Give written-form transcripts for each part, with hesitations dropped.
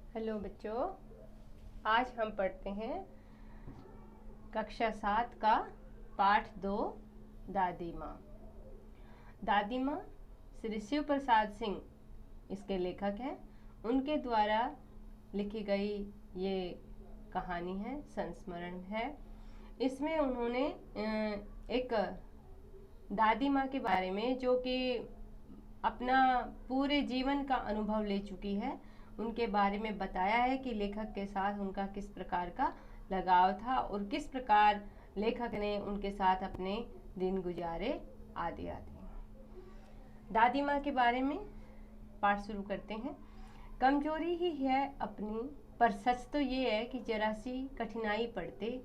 Hello बच्चों, आज हम पढ़ते हैं कक्षा 7 का पाठ 2 दादी माँ। दादी माँ श्री शिव प्रसाद सिंह इसके लेखक हैं। उनके द्वारा लिखी गई ये कहानी है, संस्मरण है। इसमें उन्होंने एक दादी माँ के बारे में, जो कि अपना पूरे जीवन का अनुभव ले चुकी है, उनके बारे में बताया है कि लेखक के साथ उनका किस प्रकार का लगाव था और किस प्रकार लेखक ने उनके साथ अपने दिन गुजारे आदि आदि। दादी माँ के बारे में पाठ शुरू करते हैं। कमजोरी ही है अपनी, पर सच तो ये है कि जरा सी कठिनाई पड़ते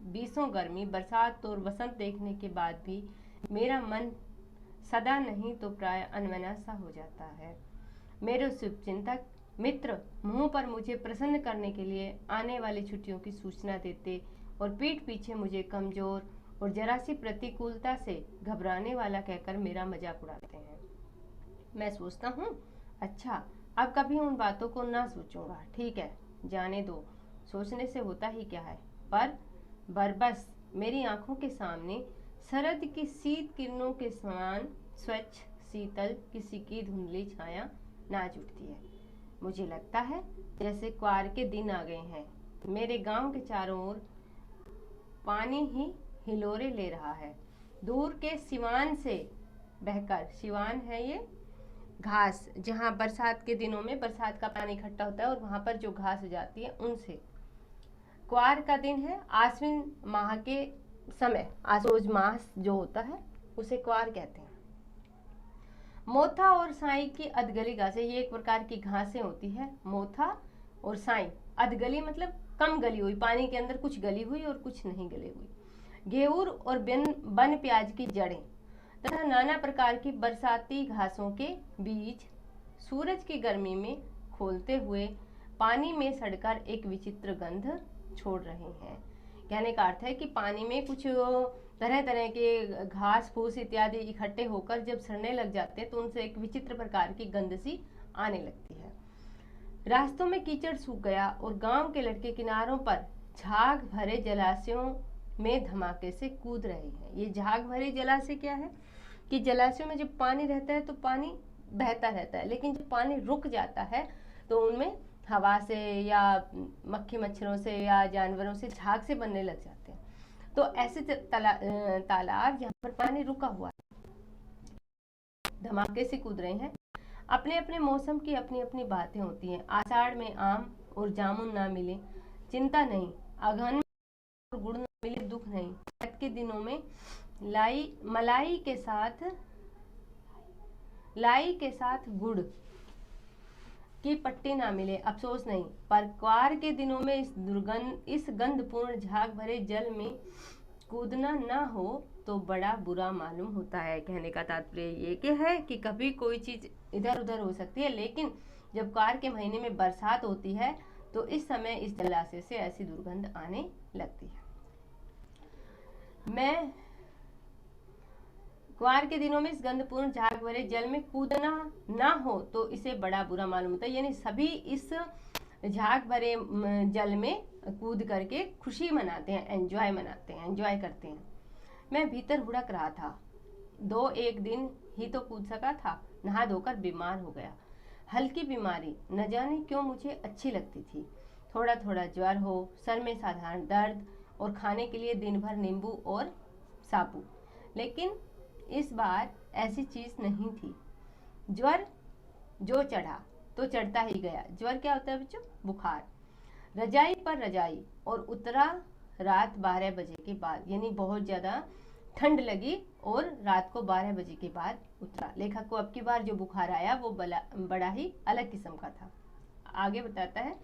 बीसों गर्मी, बरसात और बसंत देखने के बाद भी मेरा मन सदा नहीं तो प्राय अनमना सा हो जाता है। मेरे शुभचिंतक मित्र मुंह पर मुझे प्रसन्न करने के लिए आने वाली छुट्टियों की सूचना देते और पीठ पीछे मुझे कमजोर और जरा सी प्रतिकूलता से घबराने वाला कहकर मेरा मजाक उड़ाते हैं। मैं सोचता हूँ, अच्छा अब कभी उन बातों को ना सोचूंगा। ठीक है, जाने दो, सोचने से होता ही क्या है। पर बरबस मेरी आंखों के सामने शरद की शीत किरणों के समान स्वच्छ शीतल किसी की धुंधली छाया नाच उठती है। मुझे लगता है जैसे क्वार के दिन आ गए हैं। मेरे गांव के चारों ओर पानी ही हिलोरे ले रहा है। दूर के सिवान से बहकर, सिवान है ये घास, जहाँ बरसात के दिनों में बरसात का पानी इकट्ठा होता है और वहाँ पर जो घास हो जाती है उनसे। क्वार का दिन है, आश्विन माह के समय, आश्रोज मास जो होता है उसे क्वार कहते हैं। मोथा और साई की अधगली घासें, ये एक प्रकार की घासें होती है। मोथा और साई, अधगली मतलब कम गली हुई, पानी के अंदर कुछ गली हुई और कुछ नहीं गली हुई। घेऊर और बन प्याज की जड़ें तथा नाना प्रकार की बरसाती घासों के बीज सूरज की गर्मी में खोलते हुए पानी में सड़कर एक विचित्र गंध छोड़ रहे हैं। कहने का अर्थ है कि पानी में कुछ तरह तरह के घास फूस इत्यादि इकट्ठे होकर जब सड़ने लग जाते हैं तो उनसे एक विचित्र प्रकार की गंध सी आने लगती है। रास्तों में कीचड़ सूख गया और गांव के लड़के किनारों पर झाग भरे जलाशयों में धमाके से कूद रहे हैं। ये झाग भरे जलाशय क्या है कि जलाशयों में जब पानी रहता है तो पानी बहता रहता है, लेकिन जब पानी रुक जाता है तो उनमें हवा से या मक्खी मच्छरों से या जानवरों से झाग से बनने लग जाते हैं। तो ऐसे तालाब जहाँ पर पानी रुका हुआ है, धमाके से कूद रहे हैं। अपने अपने मौसम की अपनी अपनी बातें होती हैं। आषाढ़ में आम और जामुन ना मिले चिंता नहीं, अगहन में और गुड़ ना मिले दुख नहीं, चैत के दिनों में मलाई के साथ गुड़ की पट्टी ना मिले अफसोस नहीं, पर क्वार के दिनों में इस गंधपूर्ण झाग भरे जल में कूदना ना हो तो बड़ा बुरा मालूम होता है। कहने का तात्पर्य ये कि है कि कभी कोई चीज इधर उधर हो सकती है, लेकिन जब क्वार के महीने में बरसात होती है तो इस समय इस जलाशय से ऐसी दुर्गंध आने लगती है। मैं क्वार के दिनों में इस गंधपूर्ण झाग भरे जल में कूदना ना हो तो इसे बड़ा बुरा मालूम होता है। यानी सभी इस झाग भरे जल में कूद करके खुशी मनाते हैं, एंजॉय करते हैं। मैं भीतर हुड़क रहा था। एक दिन ही तो कूद सका था। नहा धोकर बीमार हो गया। हल्की बीमारी, न जाने क्यों मुझे अच्छी लगती थी। थोड़ा थोड़ा ज्वर हो, सर में साधारण दर्द और खाने के लिए दिन भर नींबू और साबु, लेकिन इस बार ऐसी चीज नहीं थी। ज्वर जो चढ़ा तो चढ़ता ही गया। ज्वर क्या होता है बच्चों? बुखार। रजाई पर रजाई और उतरा रात 12 बजे के बाद, यानी बहुत ज्यादा ठंड लगी और रात को 12 बजे के बाद उतरा। लेखक को अब की बार जो बुखार आया वो बड़ा ही अलग किस्म का था। आगे बताता है,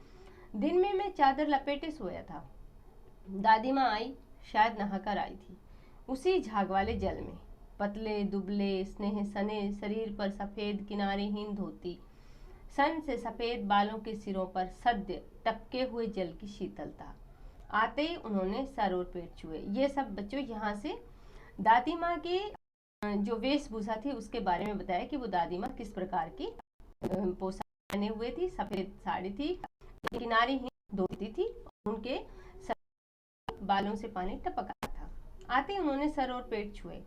दिन में मैं चादर लपेटे सोया था। दादी माँ आई, शायद नहाकर आई थी। उसी झाग वाले जल में पतले दुबले स्नेह सने शरीर पर सफेद किनारेहीन धोती, सन से सफेद बालों के सिरों पर सद्य टपके हुए जल की शीतलता। आते ही उन्होंने सर और पेट छुए। ये सब बच्चों यहाँ से दादी माँ की जो वेशभूषा थी उसके बारे में बताया कि वो दादी माँ किस प्रकार की पोशाक पहने हुए थी। सफेद साड़ी थी, किनारे ही धोती थी, उनके बालों से पानी टपक रहा था। आते ही उन्होंने सर और पेट छुए,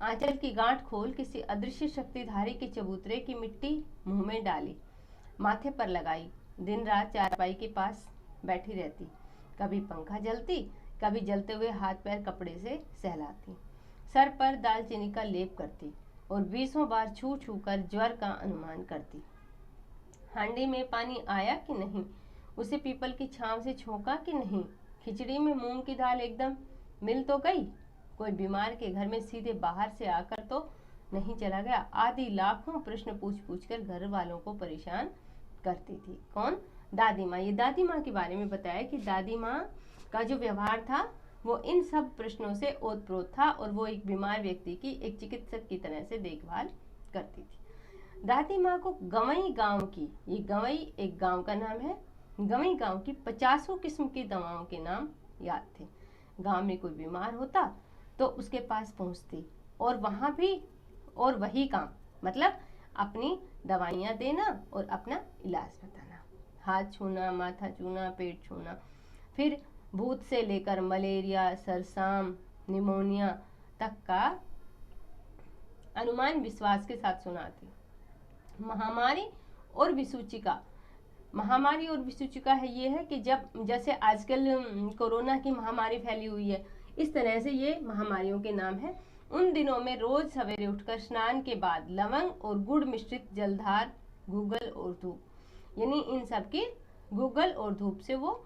आंचल की गांठ खोल किसी अदृश्य शक्तिधारी के चबूतरे की मिट्टी मुंह में डाली, माथे पर लगाई। दिन रात चारपाई के पास बैठी रहती, कभी पंखा जलती, कभी जलते हुए हाथ पैर कपड़े से सहलाती, सर पर दालचीनी का लेप करती और 20 बार छू छू कर ज्वर का अनुमान करती। हांडी में पानी आया कि नहीं, उसे पीपल की छांव से छोंका कि नहीं, खिचड़ी में मूंग की दाल एकदम मिल तो गई, कोई बीमार के घर में सीधे बाहर से आकर तो नहीं चला गया, आदि लाखों प्रश्न पूछ पूछ कर घर वालों को परेशान करती थी। कौन? दादी माँ। ये दादी माँ के बारे में बताया कि दादी माँ का जो व्यवहार था वो इन सब प्रश्नों से ओतप्रोत था और वो एक बीमार व्यक्ति की एक चिकित्सक की तरह से देखभाल करती थी। दादी माँ को गवई गांव की, ये गवई एक गांव का नाम है, गवई गांव की 50 किस्म की दवाओं के नाम याद थे। गांव में कोई बीमार होता तो उसके पास पहुंचती और वहां भी और वही काम, मतलब अपनी दवाइयाँ देना और अपना इलाज बताना, हाथ छूना, माथा छूना, पेट छूना, फिर भूत से लेकर मलेरिया, सरसाम, निमोनिया तक का अनुमान विश्वास के साथ सुनाती। महामारी और विसूचिका, महामारी और विसूचिका है ये है कि जब जैसे आजकल कोरोना की महामारी फैली हुई है, इस तरह से ये महामारियों के नाम है। उन दिनों में रोज सवेरे उठकर स्नान के बाद लवंग और गुड़ मिश्रित जलधार, गूगल और धूप, यानी इन सब की गूगल और धूप से वो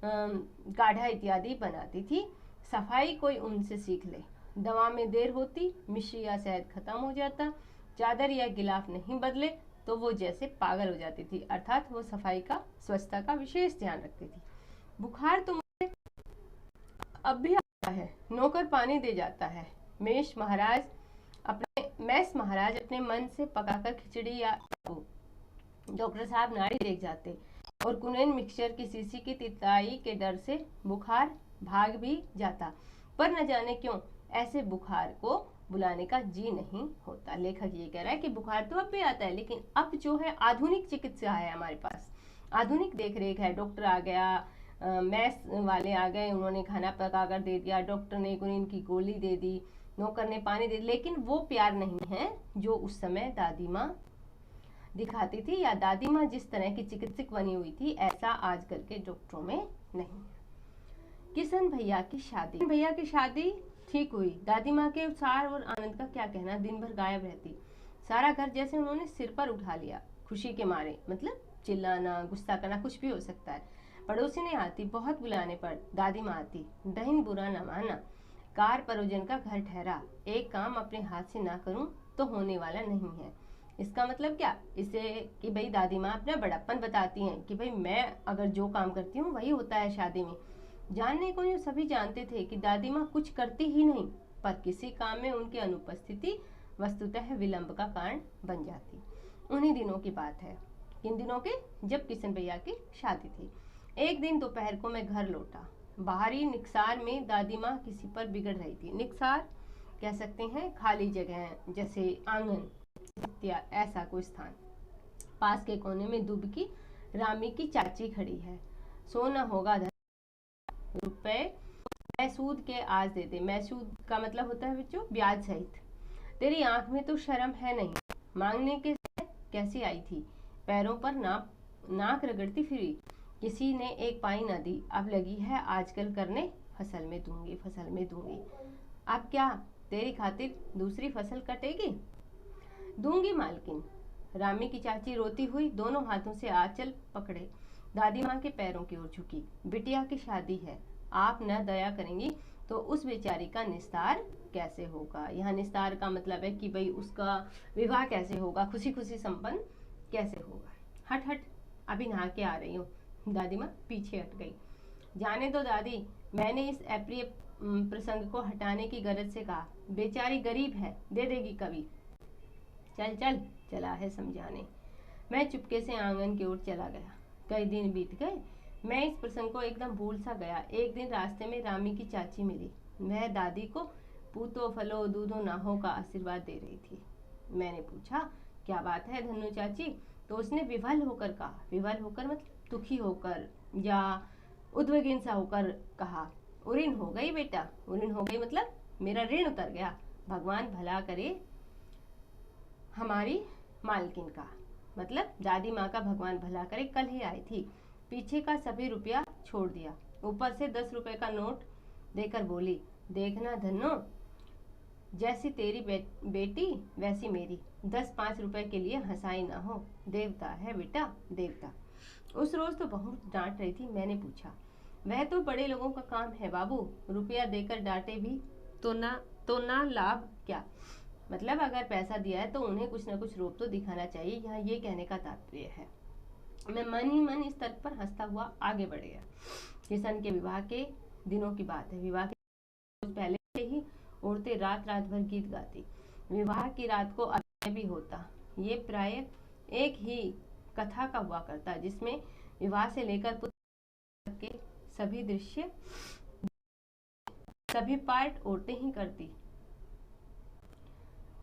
काढ़ा इत्यादि बनाती थी। सफाई कोई उनसे सीख ले। दवा में देर होती, मिश्री या शहद खत्म हो जाता, चादर या गिलाफ नहीं बदले तो वो जैसे पागल हो जाती थी, अर्थात वो सफाई का, स्वच्छता का विशेष ध्यान रखती थी। बुखार तो मुझे अब भी आता है, नौकर पानी दे जाता है, मैस महाराज अपने मन से पकाकर खिचड़ी या डॉक्टर साहब नाड़ी देख जाते और कुनैन मिक्सचर की शीशी की तिताई के डर से बुखार भाग भी जाता, पर न जाने क्यों ऐसे बुखार को बुलाने का जी नहीं होता। लेखक ये कह रहा है कि बुखार तो अब भी आता है, लेकिन अब जो है आधुनिक चिकित्सा है हमारे पास, आधुनिक देख रेख है, डॉक्टर आ गया, मैस वाले आ गए, उन्होंने खाना पका कर दे दिया, डॉक्टर ने कुनैन की गोली दे दी, नौकर ने पानी दे, लेकिन वो प्यार नहीं है जो उस समय दादी माँ दिखाती थी, या दादी माँ जिस तरह की चिकित्सक बनी हुई थी ऐसा आजकल के डॉक्टरों में नहीं। किशन भैया की शादी, भैया की शादी ठीक हुई। दादी माँ के उत्साह और आनंद का क्या कहना, दिन भर गायब रहती, सारा घर जैसे उन्होंने सिर पर उठा लिया खुशी के मारे, मतलब चिल्लाना, गुस्सा करना, कुछ भी हो सकता है। पड़ोसी ने आती, बहुत बुलाने पर दादी माँ आती, दहीन बुरा न माना, कार परोजन का घर ठहरा, एक काम अपने हाथ से ना करूं तो होने वाला नहीं है। इसका मतलब क्या, इसे कि भाई दादी माँ अपना बड़प्पन बताती हैं कि भाई मैं अगर जो काम करती हूँ वही होता है शादी में। जानने को यूँ सभी जानते थे कि दादी माँ कुछ करती ही नहीं, पर किसी काम में उनकी अनुपस्थिति वस्तुतः विलंब का कारण बन जाती। उन्हीं दिनों की बात है, किन दिनों के, जब किशन भैया की शादी थी। एक दिन दोपहर को मैं घर लौटा, बाहरी निकसार में दादी माँ किसी पर बिगड़ रही थी। निकसार कह सकते हैं खाली जगह, जैसे आंगन या ऐसा कोई स्थान। पास के कोने में दुब की रामी की चाची खड़ी है। सोना होगा रुपए मैसूद के आज दे दे। मैसूद का मतलब होता है बच्चों ब्याज सहित। तेरी आंख में तो शर्म है नहीं, मांगने के कैसी आई थी, पैरों पर नाक रगड़ती फिरी, किसी ने एक पाई न दी, अब लगी है आजकल करने, फसल में दूंगी, फसल में दूंगी। अब क्या तेरी खातिर दूसरी फसल कटेगी? दूंगी मालकिन। रामी की चाची रोती हुई दोनों हाथों से आंचल पकड़े दादी माँ के पैरों की ओर झुकी। बिटिया की शादी है, आप न दया करेंगी तो उस बेचारी का निस्तार कैसे होगा। यहाँ निस्तार का मतलब है कि भाई उसका विवाह कैसे होगा, खुशी खुशी संपन्न कैसे होगा। हट हट, अभी नहा के आ रही हूँ। दादी माँ पीछे हट गई। जाने दो दादी, मैंने इस अप्रिय प्रसंग को हटाने की गरज से कहा, बेचारी गरीब है, दे देगी कभी। चल चल, चला है समझाने। मैं चुपके से आंगन की ओर चला गया। कई दिन बीत गए, मैं इस प्रसंग को एकदम भूल सा गया। एक दिन रास्ते में रामी की चाची मिली, वह दादी को पूतो फलो दूधो नाहो का आशीर्वाद दे रही थी। मैंने पूछा क्या बात है धन्नो चाची, तो उसने विवल होकर कहा, विवल होकर मतलब दुखी होकर या उद्विग्न सा होकर कहा, उऋण हो गई बेटा, उऋण हो गई मतलब मेरा ऋण उतर गया, भगवान भला करे हमारी मालकिन का, मतलब दादी माँ का भगवान भला करे, कल ही आई थी, पीछे का सभी रुपया छोड़ दिया, ऊपर से 10 रुपए का नोट देकर बोली, देखना धन्नो, जैसी तेरी बेटी वैसी मेरी, 10-5 रुपए के लिए हंसाई ना हो, देवता है बेटा, देवता। उस रोज तो बहुत डांट रही थी। मैंने पूछा, वह तो बड़े लोगों का काम है बाबू, रुपया देकर डांटे भी तो ना लाभ क्या, मतलब अगर पैसा दिया है तो उन्हें कुछ ना कुछ रूप तो दिखाना चाहिए, यहाँ ये कहने का तात्पर्य है। मैं मन ही मन इस तर्क पर हंसता हुआ आगे बढ़ गया। किशन के विवाह के दिनों की बात है। विवाह के पहले से ही औरतें रात रात भर गीत गाती, विवाह की रात को अभिनय भी होता। ये प्राय एक ही कथा का हुआ करता, जिसमें विवाह से लेकर पुत्र के सभी दृश्य, सभी पार्ट औरतें ही करती।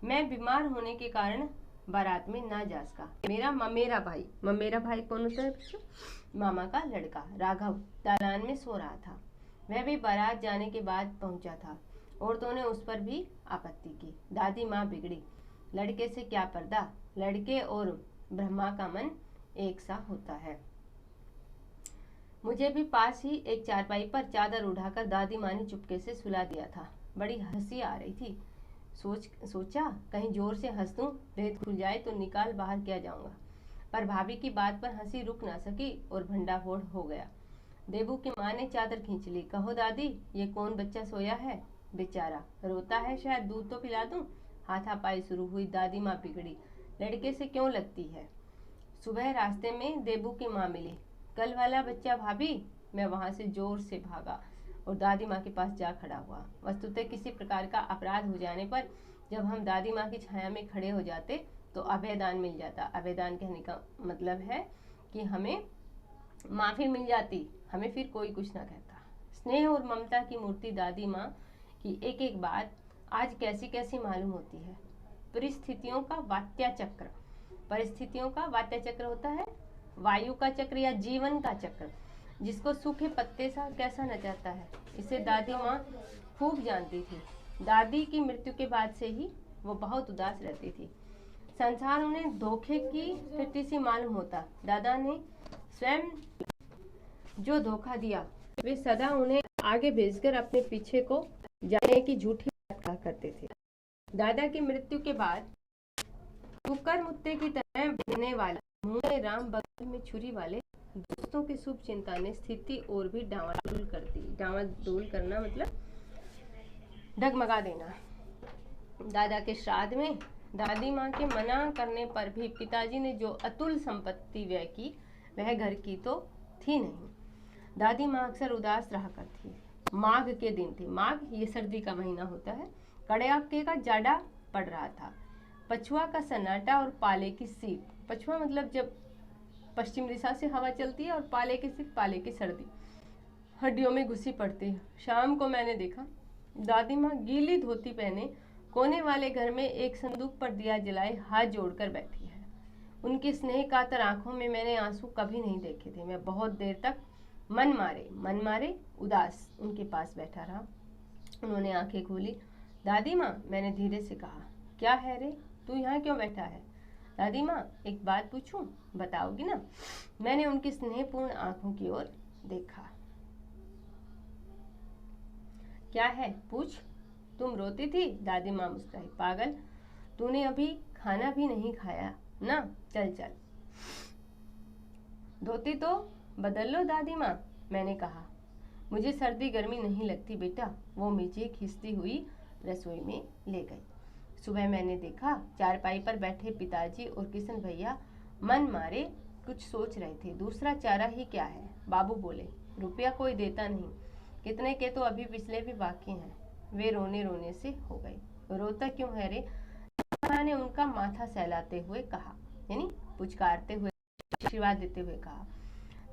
मैं बीमार होने के कारण बारात में ना जा सका। ममेरा भाई कौन होता है बच्चों? मामा का लड़का राघव दालान में सो रहा था। वह भी बारात जाने के बाद पहुंचा था। औरतों ने उस पर भी आपत्ति की। दादी माँ बिगड़ी, लड़के से क्या पर्दा, लड़के और ब्रह्मा का मन एक सा होता है। मुझे भी पास ही एक चारपाई पर चादर उठाकर दादी माँ ने चुपके से सुला दिया था। बड़ी हंसी आ रही थी। सोचा कहीं जोर से हंस दूं, भेद खुल जाए तो निकाल बाहर किया जाऊंगा, पर भाभी की बात पर हंसी रुक ना सकी और भंडाफोड़ हो गया। देबू की माँ ने चादर खींच ली। कहो दादी, ये कौन बच्चा सोया है? बेचारा रोता है, शायद दूध तो पिला दूं। हाथापाई शुरू हुई। दादी माँ बिगड़ी, लड़के से क्यों लगती है? सुबह रास्ते में देबू की माँ मिली। कल वाला बच्चा भाभी। मैं वहां से जोर से भागा और दादी माँ के पास जा खड़ा हुआ। वस्तुतः किसी प्रकार का अपराध हो जाने पर जब हम दादी माँ की छाया में खड़े हो जाते तो अभयदान मिल जाता। अभयदान कहने का मतलब है कि हमें माफ़ी मिल जाती, हमें फिर कोई कुछ ना कहता। स्नेह और ममता की मूर्ति दादी माँ की एक एक बात आज कैसी कैसी मालूम होती है। परिस्थितियों का वात्या चक्र होता है, वायु का चक्र या जीवन का चक्र, जिसको सूखे पत्ते सा कैसा नचाता है, इसे दादी माँ खूब जानती थी। दादी की मृत्यु के बाद से ही वो बहुत उदास रहती थी। संसार उन्हें धोखे की टट्टी सी मालूम होता। दादा ने स्वयं जो धोखा दिया, वे सदा उन्हें आगे भेजकर अपने पीछे को जाने की झूठी बात कहा करते थे। दादा की मृत्यु के बाद कुकर मुत्ते की तरह बहने वाला, मुंह में राम बगल में छुरी वाले दोस्तों की शुभ चिंता ने स्थिति और भी डावाडोल कर दी। डावाडोल करना मतलब डगमगा देना। दादा के श्राद्ध में दादी माँ के मना करने पर भी पिताजी ने जो अतुल संपत्ति व्यय की, वह घर की तो थी नहीं। दादी माँ अक्सर उदास रहा करती। माघ के दिन थे। माघ ये सर्दी का महीना होता है। कड़ाके का जाड़ा पड़ रहा था। पछुआ का सन्नाटा और पाले की सीप। पछुआ मतलब जब पश्चिम दिशा से हवा चलती है, और पाले की सीप, पाले की सर्दी हड्डियों में घुसी पड़ती है। शाम को मैंने देखा दादी माँ गीली धोती पहने कोने वाले घर में एक संदूक पर दिया जलाए हाथ जोड़कर बैठी है। उनकी स्नेह कातर आंखों में मैंने आंसू कभी नहीं देखे थे। मैं बहुत देर तक मन मारे उदास उनके पास बैठा रहा। उन्होंने आंखें खोली। दादी माँ, मैंने धीरे से कहा, क्या है रे, तू यहाँ क्यों बैठा है? दादी माँ, एक बात पूछूं, बताओगी ना? मैंने उनकी स्नेहपूर्ण आंखों की ओर देखा। क्या है, पूछ। तुम रोती थी? दादी माँ मुस्कुराई। पागल, तूने अभी खाना भी नहीं खाया ना, चल चल धोती तो बदल लो दादी माँ, मैंने कहा। मुझे सर्दी गर्मी नहीं लगती बेटा। वो मुझे खींचती हुई रसोई में ले गई। सुबह मैंने देखा चारपाई पर बैठे पिताजी और किशन भैया मन मारे कुछ सोच रहे थे। दूसरा चारा ही क्या है? बाबू बोले, रुपया कोई देता नहीं, कितने के तो अभी पिछले भी बाकी हैं। वे रोने रोने से हो गई। रोता क्यों है रे? ने उनका माथा सहलाते हुए कहा, यानी पुचकारते हुए, आशीर्वाद देते हुए कहा।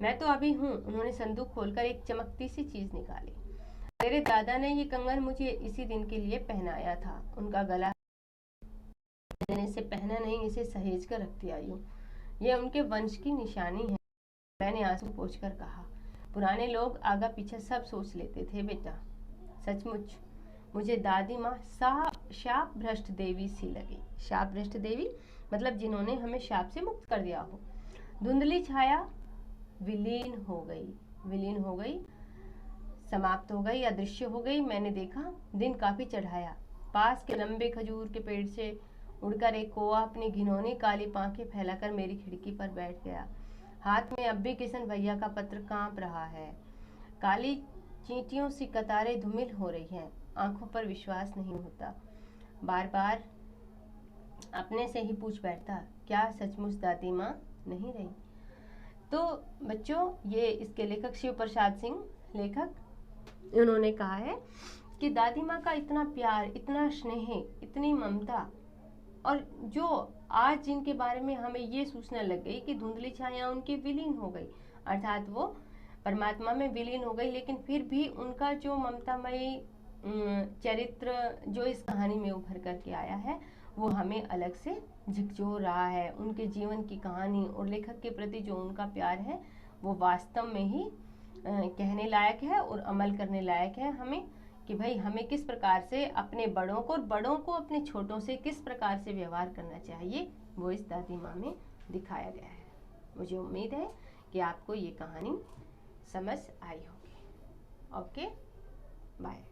मैं तो अभी हूँ। उन्होंने संदूक खोलकर एक चमकती सी चीज निकाली। मेरे दादा ने ये कंगन मुझे इसी दिन के लिए पहनाया था। उनका गला मैंने इसे पहना नहीं, इसे सहेज कर रखती आई हूँ। यह उनके वंश की निशानी है। मैंने आंसू पोंछकर कहा। पुराने लोग आगा पीछा सब सोच लेते थे बेटा। सचमुच मुझे दादी माँ शाप भ्रष्ट देवी सी लगी। शाप भ्रष्ट देवी मतलब जिन्होंने हमें शाप से मुक्त कर दिया हो। धुंधली छाया विलीन हो गई, समाप्त हो गई, अदृश्य हो गई। मैंने देखा दिन काफी चढ़ाया। पास के लंबे खजूर के पेड़ से उड़कर एक कौवा अपनी घिनौनी काली पांखें फैलाकर मेरी खिड़की पर बैठ गया। हाथ में अब भी किशन भैया का पत्र कांप रहा है। काली चींटियों सी कतारें धूमिल हो रही हैं। आंखों पर विश्वास नहीं होता। बार बार अपने से ही पूछ बैठता, क्या सचमुच दादी माँ नहीं रही? तो बच्चों, ये इसके लेखक शिव प्रसाद सिंह लेखक, उन्होंने कहा है कि दादी माँ का इतना प्यार, इतना स्नेह, इतनी ममता, और जो आज जिनके बारे में हमें ये सूचना लग गई कि धुंधली छाया उनकी विलीन हो गई, अर्थात वो परमात्मा में विलीन हो गई, लेकिन फिर भी उनका जो ममतामयी चरित्र जो इस कहानी में उभर करके आया है वो हमें अलग से झकझोर रहा है। उनके जीवन की कहानी और लेखक के प्रति जो उनका प्यार है वो वास्तव में ही कहने लायक है और अमल करने लायक है हमें, कि भाई हमें किस प्रकार से अपने बड़ों को और बड़ों को अपने छोटों से किस प्रकार से व्यवहार करना चाहिए, वो इस दादी माँ में दिखाया गया है। मुझे उम्मीद है कि आपको ये कहानी समझ आई होगी। Okay, bye.